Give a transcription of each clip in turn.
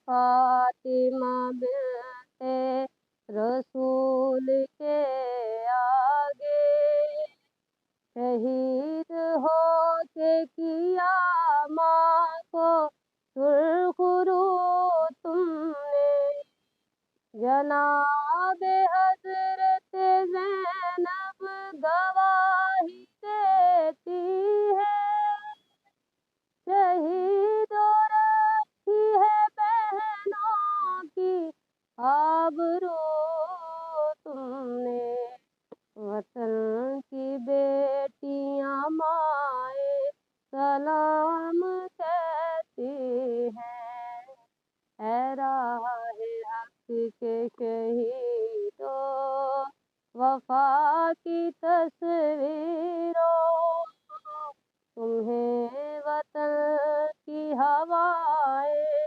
فاطمہ بنتے رسول کے آگے شہید ہو کے کیا ماں کو سرخ رو تم نے جناب حضرت زینب گواہی دیتی ہے شہید ہو رکھی ہے بہنوں کی آبرو تم نے وطن کی بیٹیاں مائے سلام کہتی ہیں اے راہ حق کے شہیدوں وفا کی تصویروں تمہیں وطن کی ہوائیں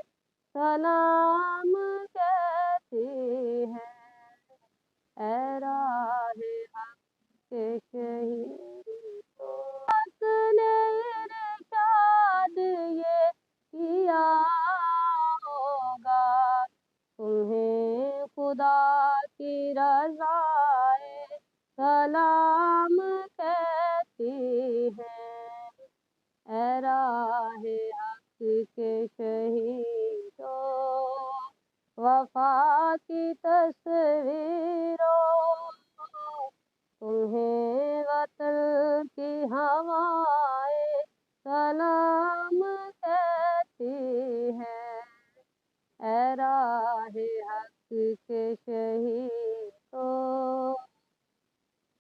سلام کہتی ہیں اے راہ حق کے شہیدوں حق نے ارشاد یہ کیا ہوگا تمہیں خدا کی رضائے سلام کہتی ہیں اے راہ حق کے شہیدوں وفا کی تصویروں تمہیں وطن کی ہوائیں سلام کہتی ہیں اے راہ حق کے شہید